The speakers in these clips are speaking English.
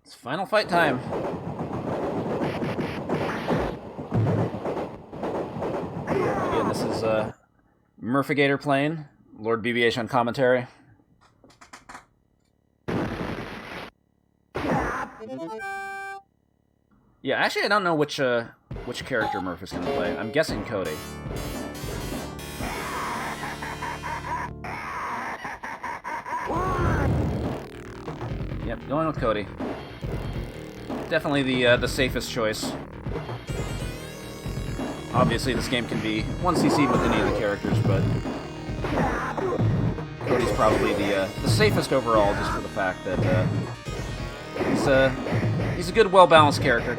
It's final fight time. Again, this is MURPHAGATOR playing. Lord BBH on commentary. Yeah, actually, I don't know which character Murph is going to play. I'm guessing Cody. Yep, going with Cody. Definitely the safest choice. Obviously, this game can be 1cc with any of the characters, but Cody's probably the safest overall, just for the fact that he's a good, well-balanced character.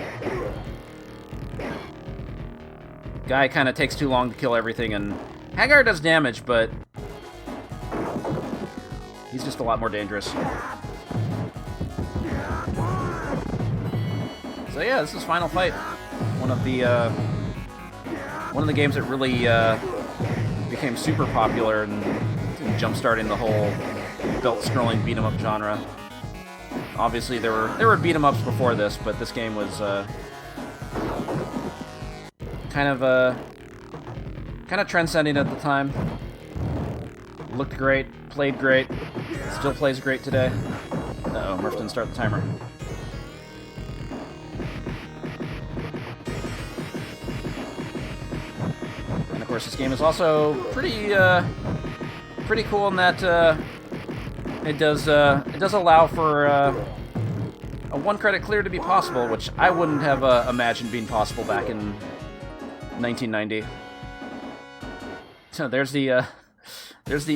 Guy kind of takes too long to kill everything, and Hagar does damage, but he's just a lot more dangerous. So yeah, this is Final Fight, one of the games that really became super popular and jump-starting the whole belt-scrolling beat-em-up genre. Obviously, there were beat-em-ups before this, but this game was kind of transcending at the time. Looked great, played great, still plays great today. Uh-oh, Murph didn't start the timer. And of course, this game is also pretty cool in that it does allow for a one-credit clear to be possible, which I wouldn't have imagined being possible back in 1990. So there's the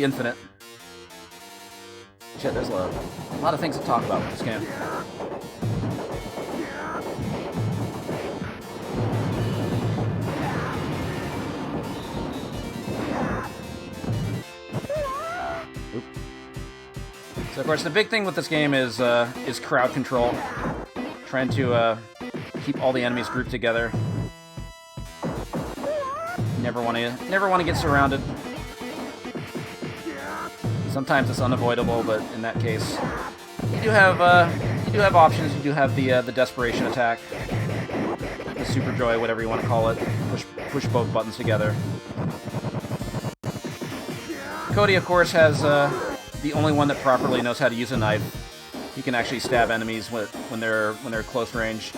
Infinite. Shit, there's a lot of things to talk about with this game. Oop. So of course the big thing with this game is crowd control. Trying to keep all the enemies grouped together. Never want to get surrounded. Sometimes it's unavoidable, but in that case, you do have options. You do have the desperation attack, the super joy, whatever you want to call it. Push both buttons together. Cody, of course, has the only one that properly knows how to use a knife. He can actually stab enemies when they're close range.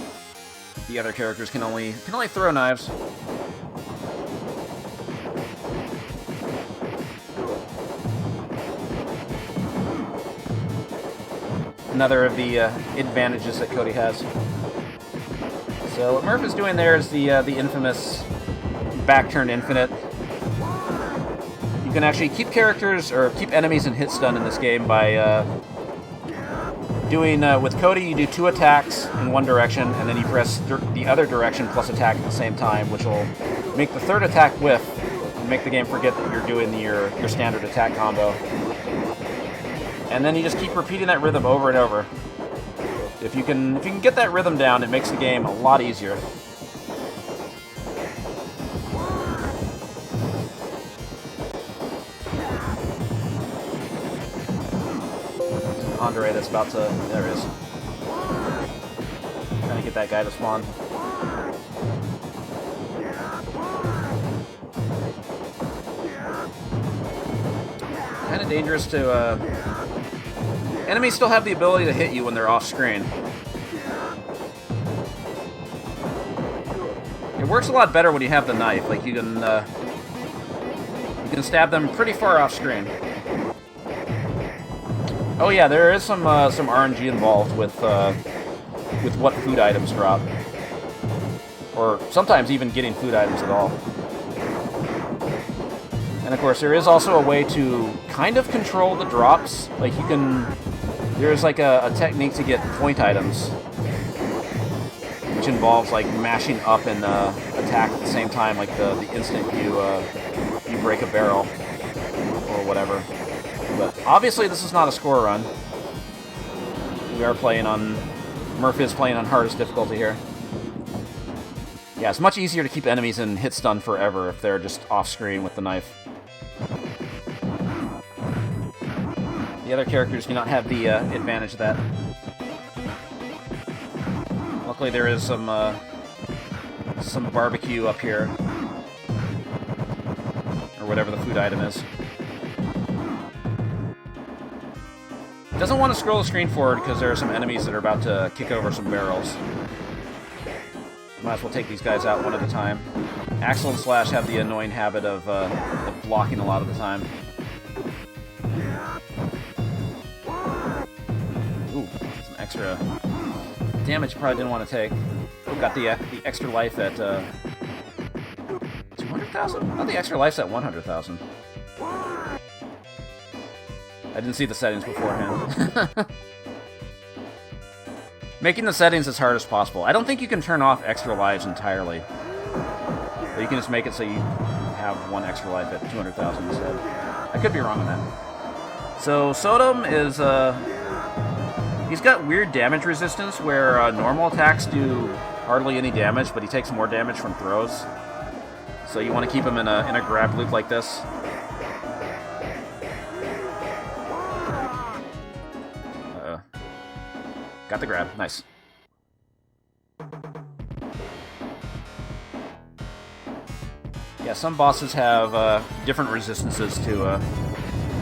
The other characters can only throw knives. Another of the advantages that Cody has. So what Murph is doing there is the infamous back-turn infinite. You can actually keep characters or keep enemies in hit stun in this game by doing with Cody. You do 2 attacks in one direction, and then you press the other direction plus attack at the same time, which will make the third attack whiff and make the game forget that you're doing your standard attack combo. And then you just keep repeating that rhythm over and over. If you can get that rhythm down, it makes the game a lot easier. Andre that's about to... There it is. Trying to get that guy to spawn. Kind of dangerous to... Enemies still have the ability to hit you when they're off-screen. It works a lot better when you have the knife. Like, you can stab them pretty far off-screen. Oh yeah, there is some RNG involved with what food items drop. Or sometimes even getting food items at all. And of course, there is also a way to kind of control the drops. Like, you can... There's like a technique to get point items, which involves like mashing up and attack at the same time, like the instant you break a barrel or whatever. But obviously, this is not a score run. We are playing on... Murph is playing on hardest difficulty here. Yeah, it's much easier to keep enemies in hit stun forever if they're just off-screen with the knife. The other characters do not have the advantage of that. Luckily there is some barbecue up here. Or whatever the food item is. Doesn't want to scroll the screen forward because there are some enemies that are about to kick over some barrels. Might as well take these guys out one at a time. Axel and Slash have the annoying habit of blocking a lot of the time. Ooh, some extra damage you probably didn't want to take. Oh, got the extra life at 200,000? Oh, the extra life's at 100,000. I didn't see the settings beforehand. Making the settings as hard as possible. I don't think you can turn off extra lives entirely. But you can just make it so you have one extra life at 200,000 instead. I could be wrong on that. So, Sodom is, he's got weird damage resistance where normal attacks do hardly any damage, but he takes more damage from throws. So you want to keep him in a grab loop like this. Got the grab. Nice. Yeah, some bosses have different resistances to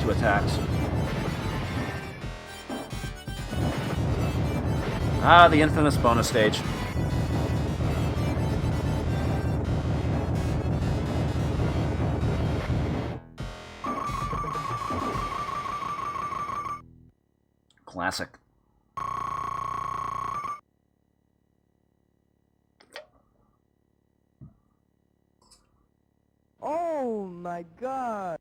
attacks. Ah, the infamous bonus stage. Classic. Oh my god!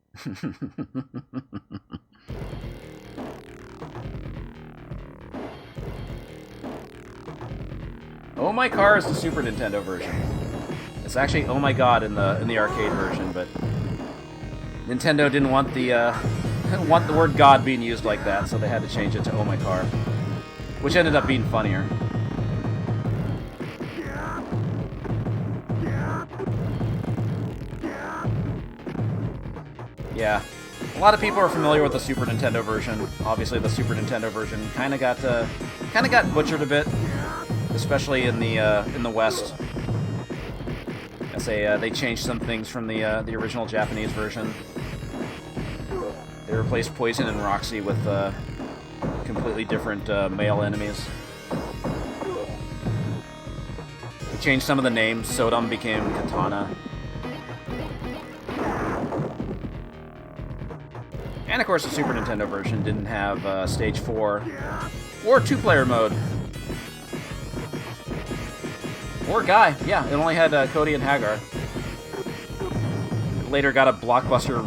Oh My Car is the Super Nintendo version. It's actually Oh My God in the arcade version, but Nintendo didn't want the word God being used like that, so they had to change it to Oh My Car, which ended up being funnier. Yeah, a lot of people are familiar with the Super Nintendo version. Obviously, the Super Nintendo version kind of got butchered a bit, especially in the West. As they changed some things from the original Japanese version. They replaced Poison and Roxy with completely different male enemies. They changed some of the names. Sodom became Katana. And of course, the Super Nintendo version didn't have Stage 4 or 2-player mode. Or Guy. Yeah, it only had Cody and Hagar. It later got a blockbuster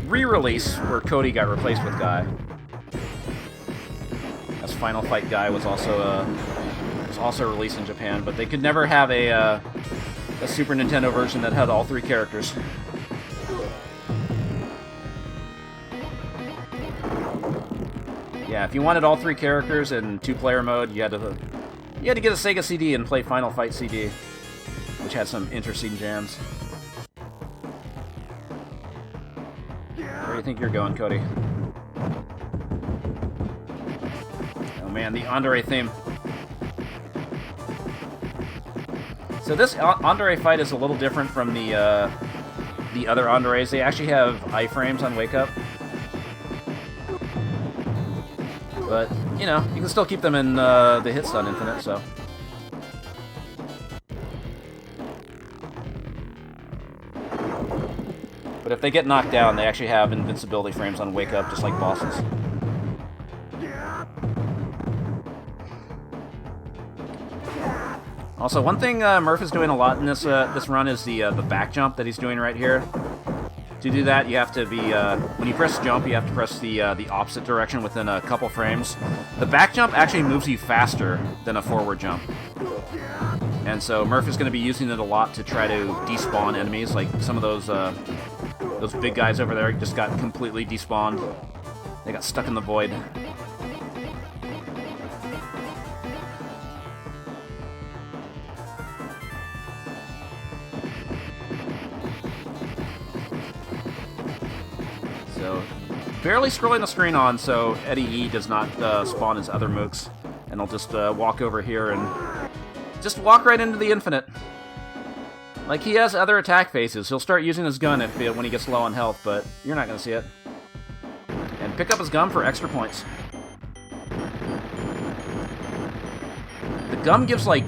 re-release where Cody got replaced with Guy. As Final Fight Guy was also released in Japan, but they could never have a Super Nintendo version that had all 3 characters. Yeah, if you wanted all 3 characters in 2-player mode, you had to get a Sega CD and play Final Fight CD, which had some interesting jams. Where do you think you're going, Cody? Oh man, the Andre theme. So this Andre fight is a little different from the other Andres. They actually have iframes on Wake Up. But, you know, you can still keep them in the hit stun infinite, so. But if they get knocked down, they actually have invincibility frames on Wake Up, just like bosses. Also, one thing Murph is doing a lot in this run is the back jump that he's doing right here. To do that, you have to be, when you press jump, you have to press the opposite direction within a couple frames. The back jump actually moves you faster than a forward jump. And so Murph is going to be using it a lot to try to despawn enemies, like some of those big guys over there just got completely despawned. They got stuck in the void. So, barely scrolling the screen on so Eddie E does not spawn his other mooks. And I'll just walk over here and just walk right into the infinite. Like, he has other attack phases. He'll start using his gun when he gets low on health, but you're not going to see it. And pick up his gum for extra points. The gum gives, like,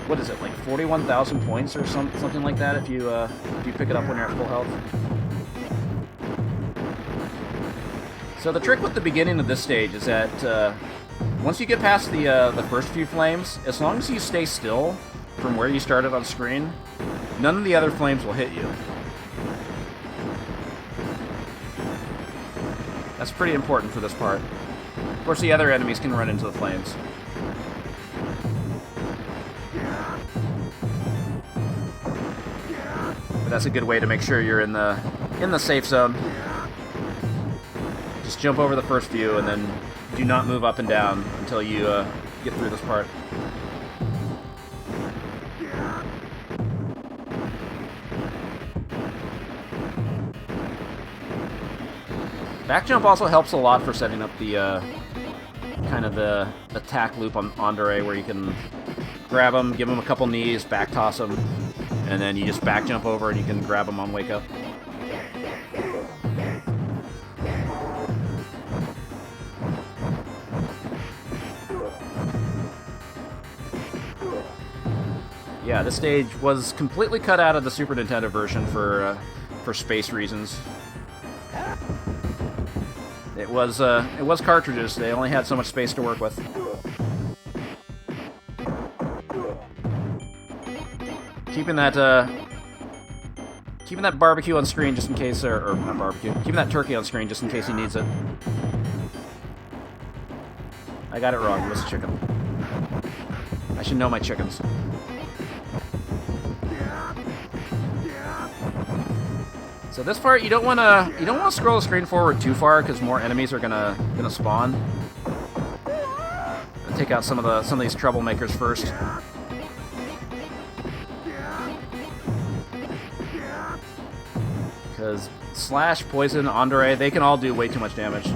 what is it, like 41,000 points or something like that if you pick it up when you're at full health. So the trick with the beginning of this stage is that once you get past the first few flames, as long as you stay still from where you started on screen, none of the other flames will hit you. That's pretty important for this part. Of course, the other enemies can run into the flames. But that's a good way to make sure you're in the safe zone. Just jump over the first few and then do not move up and down until you get through this part. Back jump also helps a lot for setting up the kind of the attack loop on Andare, where you can grab him, give him a couple knees, back toss him, and then you just back jump over and you can grab him on wake up. Yeah, this stage was completely cut out of the Super Nintendo version for space reasons. It was cartridges. They only had so much space to work with. Keeping that barbecue on screen just in case, or not barbecue. Keeping that turkey on screen just in case he needs it. I got it wrong. It was a chicken. I should know my chickens. So this part, you don't want to scroll the screen forward too far because more enemies are gonna spawn. I'll take out some of these troublemakers first. Because Slash, Poison, Andare, they can all do way too much damage.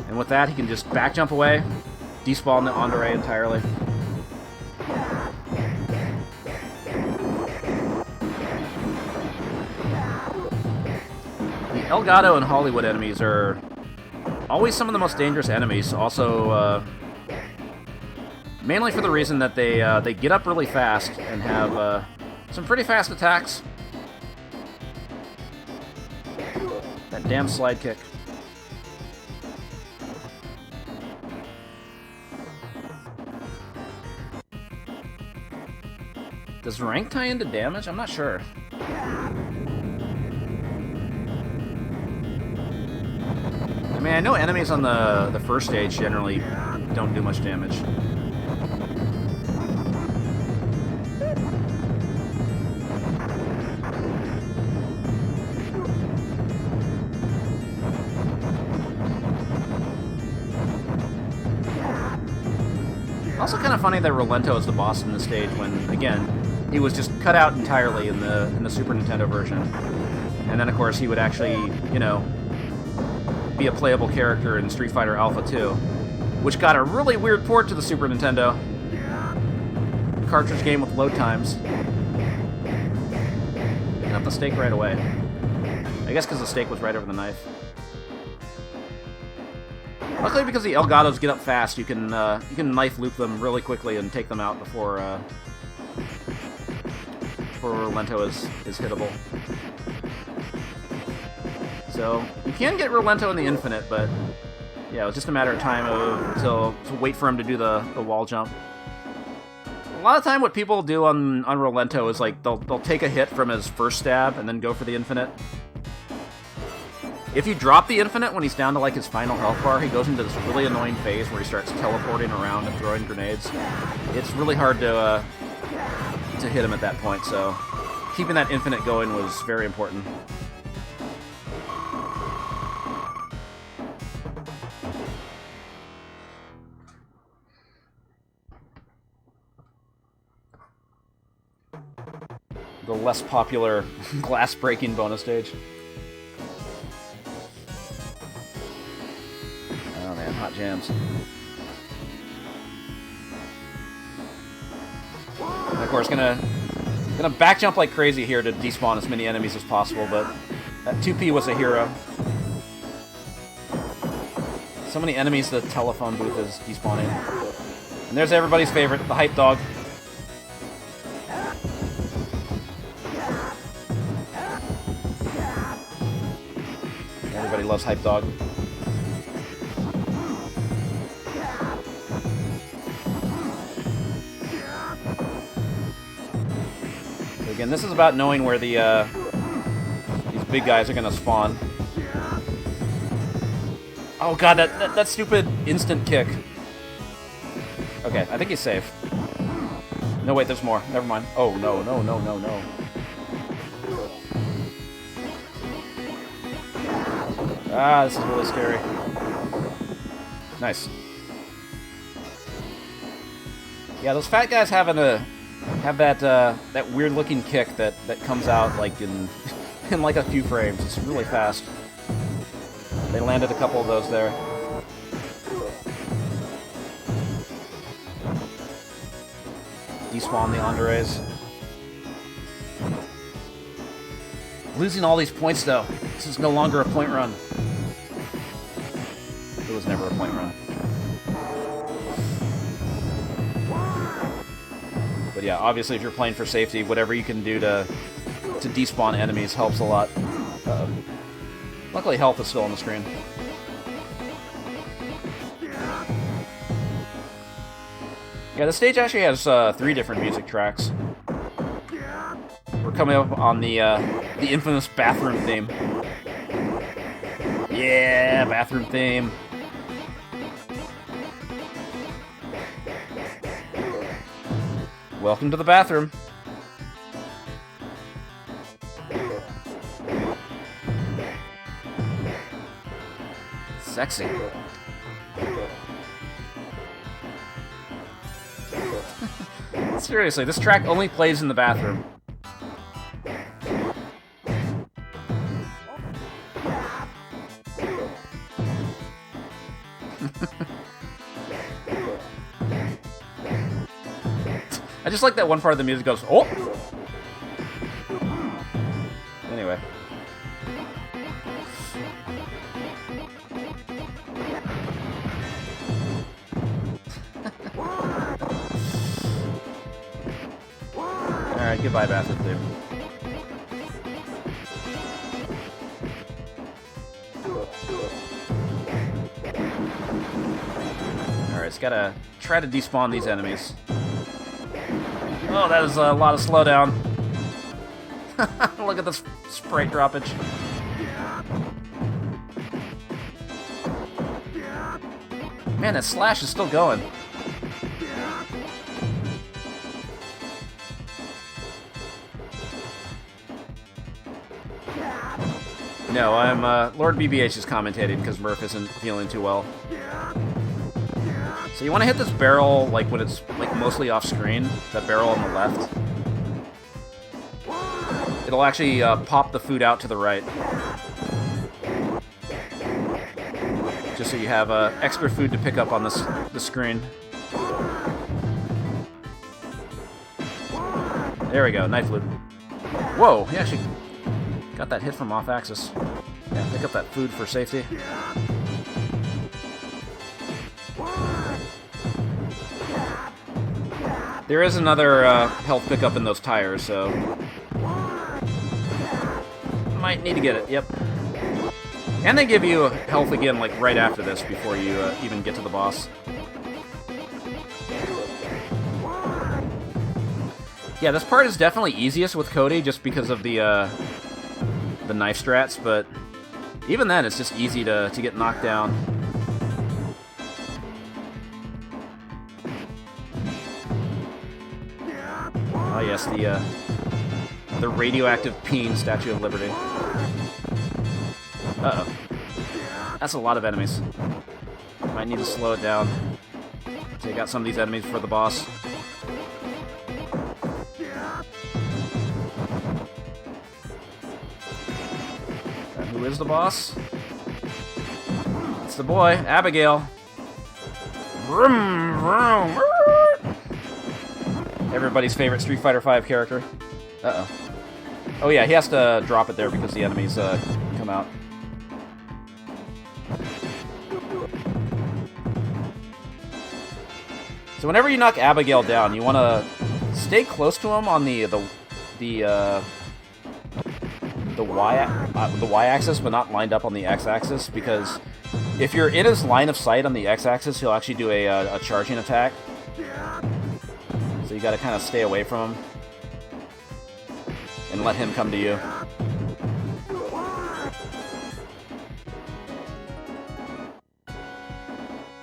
And with that, he can just back jump away, despawn the Andare entirely. Elgato and Hollywood enemies are always some of the most dangerous enemies. Also, mainly for the reason that they get up really fast and have some pretty fast attacks. That damn slide kick. Does rank tie into damage? I'm not sure. I mean, I know enemies on the first stage generally don't do much damage. Also kind of funny that Rolento is the boss in this stage when, again, he was just cut out entirely in the Super Nintendo version. And then, of course, he would actually, you know, be a playable character in Street Fighter Alpha 2, which got a really weird port to the Super Nintendo. Cartridge game with load times. Picking up the steak right away. I guess because the steak was right over the knife. Luckily, because the Elgatos get up fast, you can knife loop them really quickly and take them out before Rolento is hittable. So you can get Rolento in the infinite, but yeah, it was just a matter of time to wait for him to do the wall jump. A lot of time, what people do on Rolento is like they'll take a hit from his first stab and then go for the infinite. If you drop the infinite when he's down to like his final health bar, he goes into this really annoying phase where he starts teleporting around and throwing grenades. It's really hard to hit him at that point, so keeping that infinite going was very important. The less popular glass-breaking bonus stage. Oh man, hot jams. course, gonna back jump like crazy here to despawn as many enemies as possible, but that 2P was a hero. So many enemies the telephone booth is despawning. And there's everybody's favorite, the hype dog. Everybody loves hype dog. So again, this is about knowing where the these big guys are gonna spawn. Oh god, that stupid instant kick. Okay, I think he's safe. No, wait, there's more. Never mind. Oh, no, no, no, no, no. Ah, this is really scary. Nice. Yeah, those fat guys have that weird-looking kick that comes out like in in like a few frames. It's really fast. They landed a couple of those there. Despawn the Andres. Losing all these points, though. This is no longer a point run. It was never a point run. But yeah, obviously if you're playing for safety, whatever you can do to despawn enemies helps a lot. Luckily health is still on the screen. Yeah, the stage actually has 3 different music tracks. We're coming up on the infamous bathroom theme. Yeah, bathroom theme. Welcome to the bathroom. Sexy. Seriously, this track only plays in the bathroom. I just like that one part of the music goes, oh! Anyway. Alright, goodbye, bathroom theme. Alright, it's gotta try to despawn these enemies. Oh, that is a lot of slowdown. Look at this sprite droppage. Man, that slash is still going. No, I'm, Lord BBH is commentating because Murph isn't feeling too well. So you want to hit this barrel, like, when it's, like, mostly off-screen. That barrel on the left. It'll actually, pop the food out to the right. Just so you have, extra food to pick up on the screen. There we go, knife loop. Whoa, he actually got that hit from off-axis. Yeah, pick up that food for safety. There is another health pickup in those tires, so might need to get it. Yep. And they give you health again, like right after this, before you even get to the boss. Yeah, this part is definitely easiest with Cody, just because of the knife strats. But even then, it's just easy to get knocked down. Oh yes, the radioactive peen Statue of Liberty. Uh-oh. That's a lot of enemies. Might need to slow it down. Take out some of these enemies for the boss. And who is the boss? It's the boy, Abigail. Vroom, vroom. Everybody's favorite Street Fighter V character. Uh-oh. Oh yeah, he has to drop it there because the enemies come out. So whenever you knock Abigail down, you want to stay close to him on the y-axis, but not lined up on the x-axis, because if you're in his line of sight on the x-axis, he'll actually do a charging attack. So you got to kind of stay away from him and let him come to you.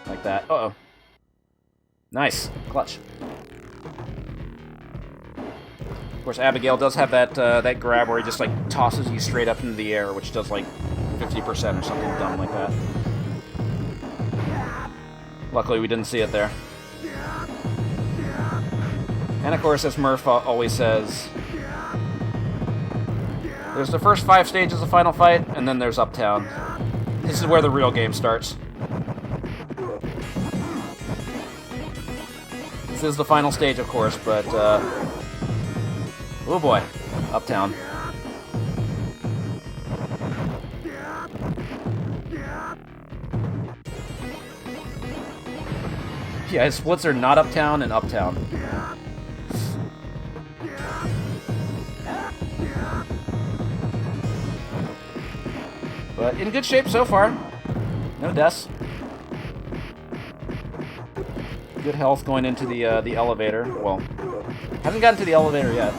Like that. Uh-oh. Nice. Clutch. Of course, Abigail does have that that grab where he just like tosses you straight up into the air, which does like 50% or something dumb like that. Luckily, we didn't see it there. And of course, as Murph always says, there's the first 5 stages of Final Fight, and then there's Uptown. This is where the real game starts. This is the final stage, of course, but, oh boy, Uptown. Yeah, his splits are not Uptown and Uptown. But in good shape so far. No deaths. Good health going into the elevator. Well, hasn't gotten to the elevator yet.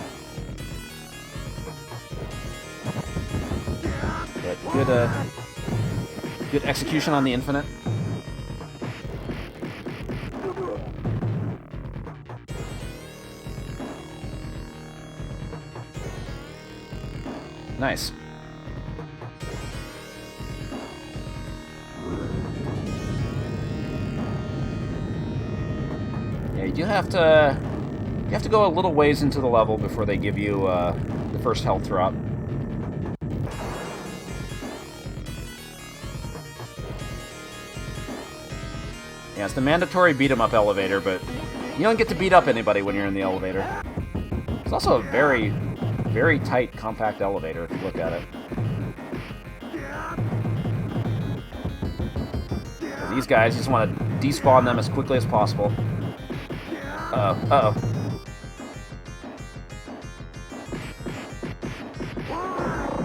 But good execution on the infinite. Nice. Yeah, you have to go a little ways into the level before they give you the first health drop. Yeah, it's the mandatory beat-em-up elevator, but you don't get to beat up anybody when you're in the elevator. It's also a very, very tight, compact elevator if you look at it. These guys, you just want to despawn them as quickly as possible. Uh-oh, uh-oh.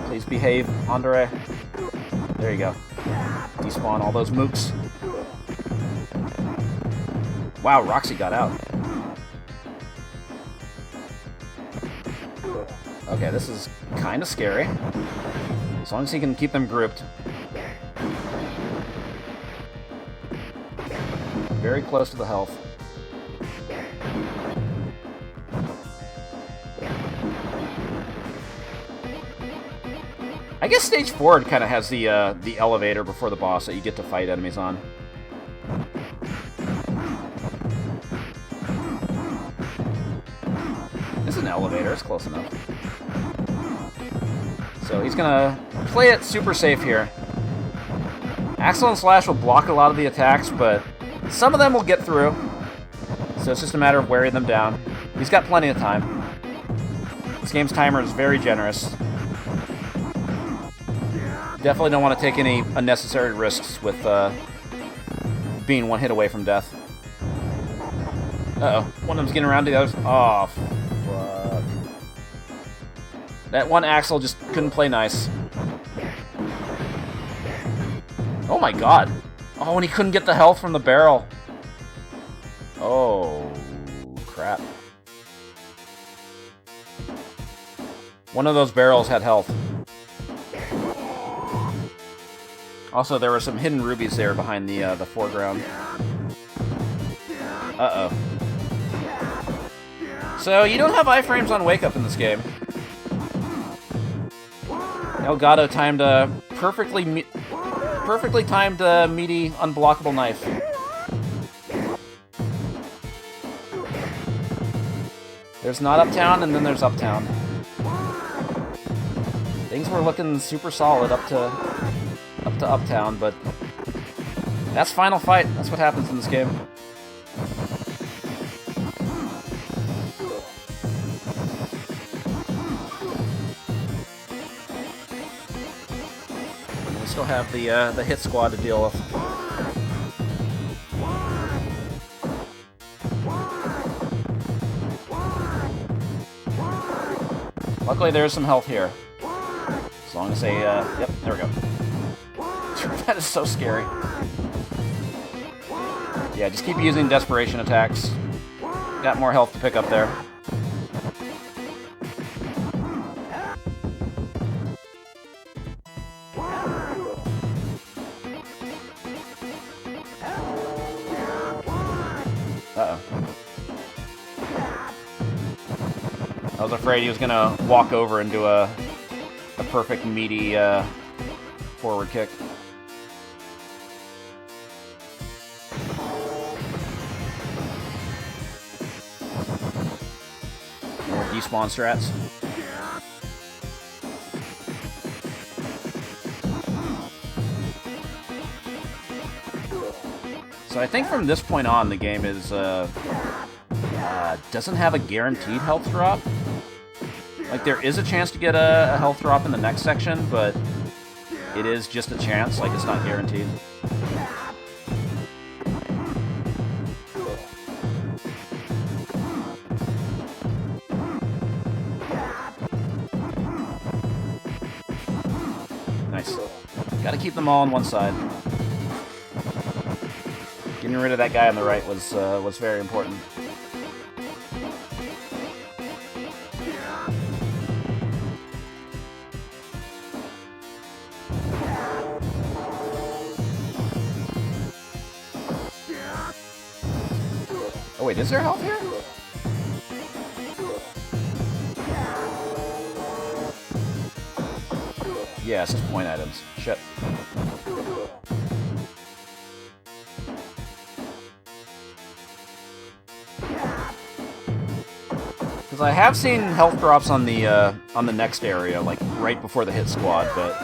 Please behave, Andre. There you go. Despawn all those mooks. Wow, Roxy got out. Okay, this is kind of scary. As long as he can keep them grouped. Very close to the health. I guess stage 4 kind of has the elevator before the boss that you get to fight enemies on. This is an elevator, it's close enough. So he's gonna play it super safe here. Axel and Slash will block a lot of the attacks, but some of them will get through. So it's just a matter of wearing them down. He's got plenty of time. This game's timer is very generous. Definitely don't want to take any unnecessary risks with being one hit away from death. Uh-oh. One of them's getting around to the others. Oh, fuck. That one Axel just couldn't play nice. Oh my god. Oh, and he couldn't get the health from the barrel. Oh, crap. One of those barrels had health. Also, there were some hidden rubies there behind the foreground. Uh-oh. So, you don't have iframes on Wake Up in this game. Elgato timed a perfectly timed meaty, unblockable knife. There's not Uptown, and then there's Uptown. Things were looking super solid up to Uptown, but that's Final Fight. That's what happens in this game. still have the hit squad to deal with. Luckily, there's some health here. As long as they, yep, there we go. That is so scary. Yeah, just keep using desperation attacks. Got more health to pick up there. Uh-oh. I was afraid he was gonna walk over and do a perfect meaty forward kick. More despawn strats. So I think from this point on, the game is doesn't have a guaranteed health drop. Like, there is a chance to get a health drop in the next section, but it is just a chance, like, it's not guaranteed. Nice. Gotta keep them all on one side. Getting rid of that guy on the right was very important. Oh wait, is there health here? Yeah, it's just point items. Shit. Because I have seen health drops on the next area, like right before the hit squad, but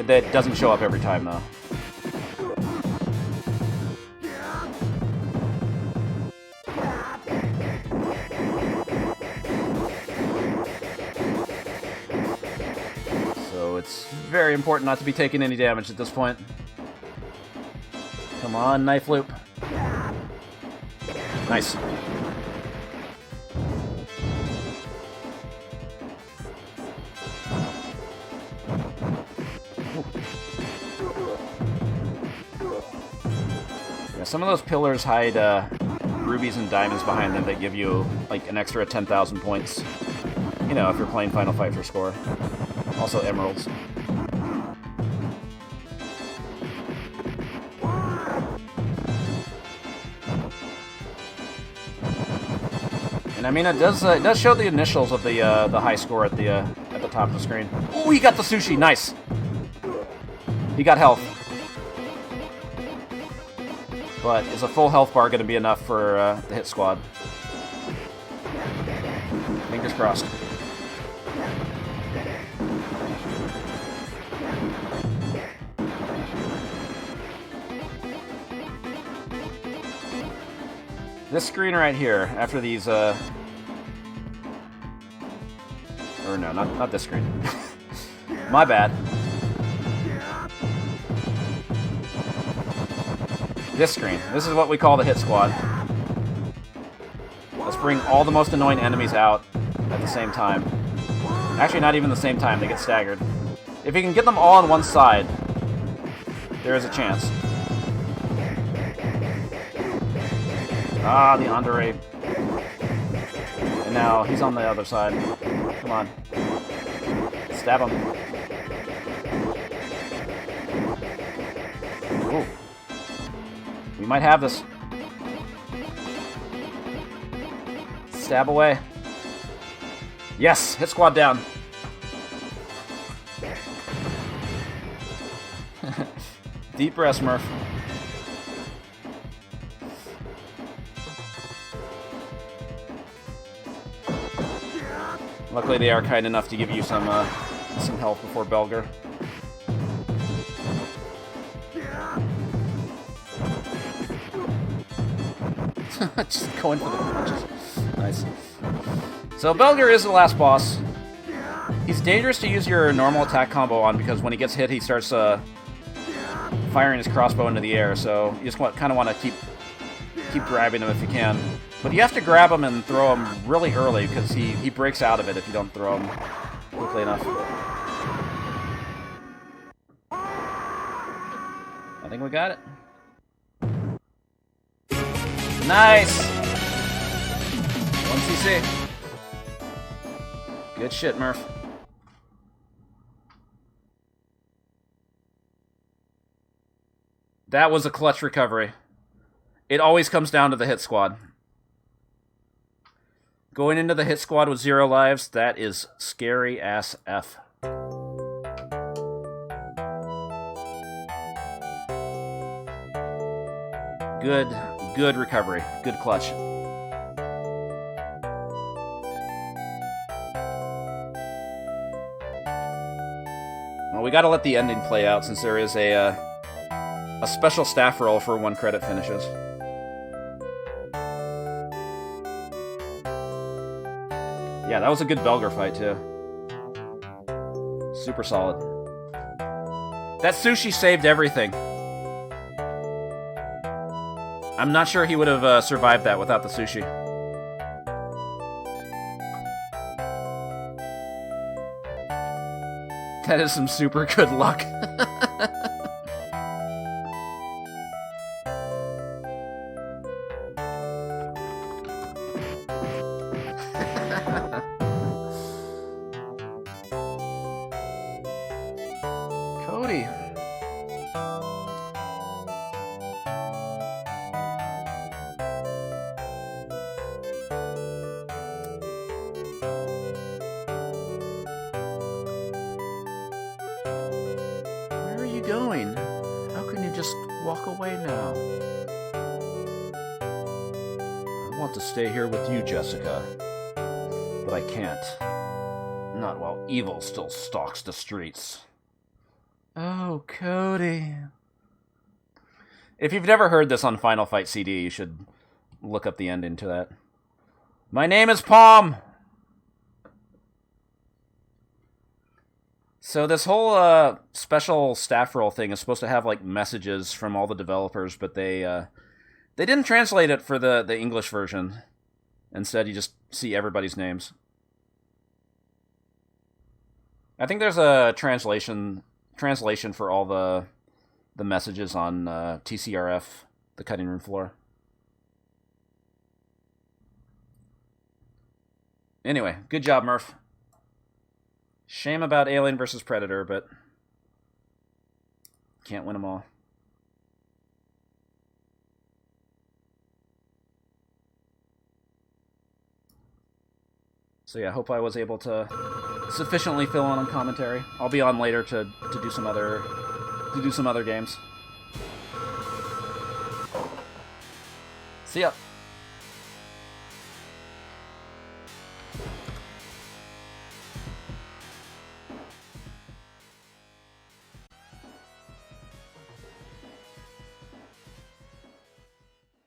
that doesn't show up every time though. It's very important not to be taking any damage at this point. Come on, knife loop. Nice. Ooh. Yeah, some of those pillars hide rubies and diamonds behind them that give you like an extra 10,000 points. You know, if you're playing Final Fight for score. Also emeralds. And I mean, it does show the initials of the high score at the top of the screen. Oh, he got the sushi. Nice. He got health. But is a full health bar going to be enough for the hit squad? Fingers crossed. This screen right here, after these, or no, not this screen. My bad. This screen. This is what we call the hit squad. Let's bring all the most annoying enemies out at the same time. Actually, not even the same time, they get staggered. If you can get them all on one side, there is a chance. Ah, the Andre. And now he's on the other side. Come on. Stab him. Ooh. We might have this. Stab away. Yes! Hit squad down. Deep breath, Smurf. Luckily, they are kind enough to give you some health before Belger. Just going for the punches. Nice. So Belger is the last boss. He's dangerous to use your normal attack combo on because when he gets hit, he starts firing his crossbow into the air. So you just kind of want to keep grabbing him if you can. But you have to grab him and throw him really early because he breaks out of it if you don't throw him quickly enough. I think we got it. Nice! 1 CC. Good shit, Murph. That was a clutch recovery. It always comes down to the hit squad. Going into the hit squad with 0 lives, that is scary ass F. Good recovery. Good clutch. Well, we gotta let the ending play out since there is a special staff roll for 1 credit finishes. Yeah, that was a good Belger fight, too. Super solid. That sushi saved everything. I'm not sure he would have survived that without the sushi. That is some super good luck. Cody. Where are you going? How can you just walk away now? I want to stay here with you, Jessica. But I can't. Not while evil still stalks the streets. Oh, Cody. If you've never heard this on Final Fight CD, you should look up the ending to that. My name is Palm! So this whole special staff roll thing is supposed to have like messages from all the developers, but they didn't translate it for the English version. Instead, you just see everybody's names. I think there's a translation for all the messages on TCRF, the cutting room floor. Anyway, good job, Murph. Shame about Alien vs. Predator, but can't win them all. So yeah, hope I was able to sufficiently fill in on commentary. I'll be on later to do some other games. See ya.